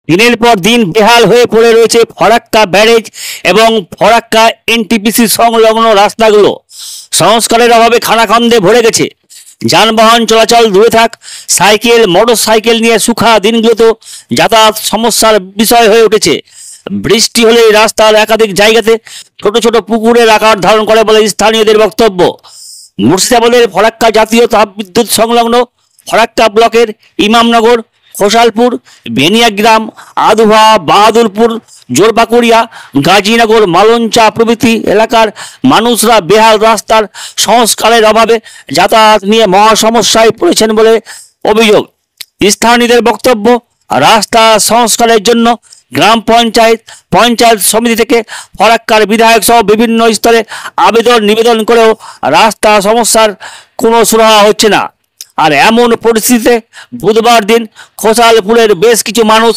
দিনের পর দিন বেহাল হয়ে পড়ে রয়েছে ফরাক্কা ব্যারেজ এবং ফরাক্কা এনটিপিসি সংলগ্ন রাস্তাগুলো। সংস্কারের অভাবে খানাখন্দে ভরে গেছে। যানবাহন চলাচল দূরে থাক, সাইকেল মোটর সাইকেল নিয়ে সুখা দিনগুলোতেও যাতায়াত সমস্যার বিষয় হয়ে উঠেছে। বৃষ্টি হলে রাস্তার একাধিক জায়গাতে ছোট ছোট পুকুরের আকার ধারণ করে বলে স্থানীয়দের বক্তব্য। মুর্শিদাবাদের ফরাক্কা জাতীয় তাপবিদ্যুৎ সংলগ্ন ফরাক্কা ব্লকের ইমামনগর, খোসালপুর, বেনিয়াগ্রাম, আদুভা, বাহাদুরপুর, জোরবাকুড়িয়া, গাজীনগর, মালঞ্চা প্রভৃতি এলাকার মানুষরা বেহাল রাস্তার সংস্কারের অভাবে যাতায়াত নিয়ে মহা সমস্যায় পড়েছেন বলে অভিযোগ। স্থানীয়দের বক্তব্য, রাস্তা সংস্কারের জন্য গ্রাম পঞ্চায়েত, পঞ্চায়েত সমিতি থেকে ফরাক্কার বিধায়ক সহ বিভিন্ন স্তরে আবেদন নিবেদন করেও রাস্তা সমস্যার কোনো সুরাহা হচ্ছে না। আর এমন পরিস্থিতিতে বুধবার দিন খোসালপুরের বেশ কিছু মানুষ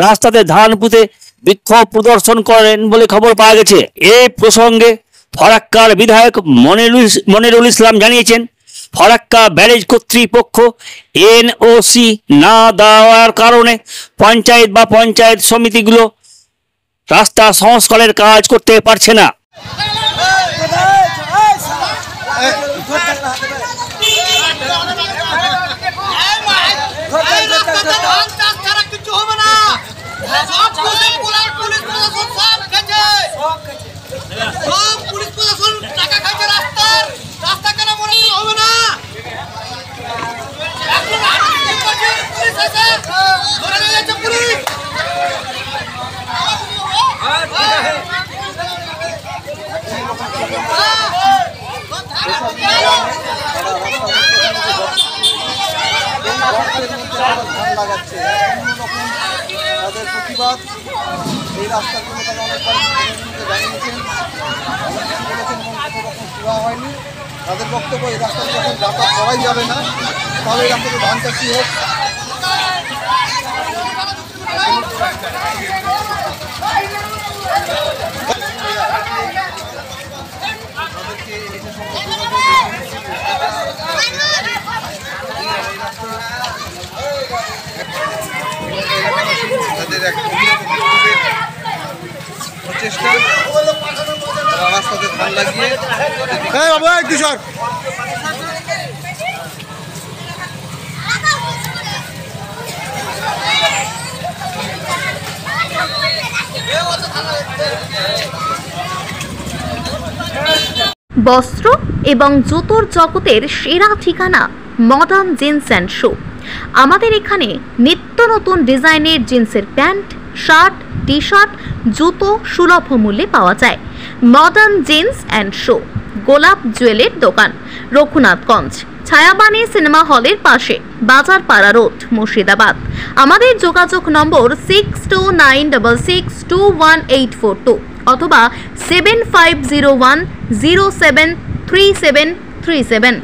রাস্তাতে ধান পুঁতে বিক্ষোভ প্রদর্শন করেন বলে খবর পাওয়া গেছে। এই প্রসঙ্গে ফরাক্কার বিধায়ক মনিরুল ইসলাম জানিয়েছেন, ফরাক্কা ব্যারেজ কর্তৃপক্ষ এনওসি না দেওয়ার কারণে পঞ্চায়েত সমিতিগুলো রাস্তা সংস্কারের কাজ করতে পারছে না। তাদের প্রতিবাদ এই রাস্তাগুলো তারা অনেকবার জানিয়েছেন, বলেছেন এবং কোনো রকম সুরা হয়নি। তাদের বক্তব্য, এই রাস্তাতে যখন যাতায়াত করাই যাবে না তাহলে এই রাস্তাতে ধান চাষি হোক। তাদের এক প্রচেষ্টা, রাস্তাতে ধান লাগিয়ে বস্ত্র এবং জুতোর জগতের সেরা ঠিকানা মডার্ন জিন্স অ্যান্ড শু। আমাদের এখানে নিত্য নতুন ডিজাইনের জিন্সের প্যান্ট, শার্ট, টি শার্ট, জুতো সুলভ মূল্যে পাওয়া যায়। মডার্ন জিন্স অ্যান্ড শু, গোলাপ জুয়েলের দোকান, রঘুনাথগঞ্জ, ছায়াবাণী সিনেমা হলের পাশে, বাজারপাড়া রোড, মুর্শিদাবাদ। আমাদের যোগাযোগ নম্বর 6296621842 অথবা 7501073737।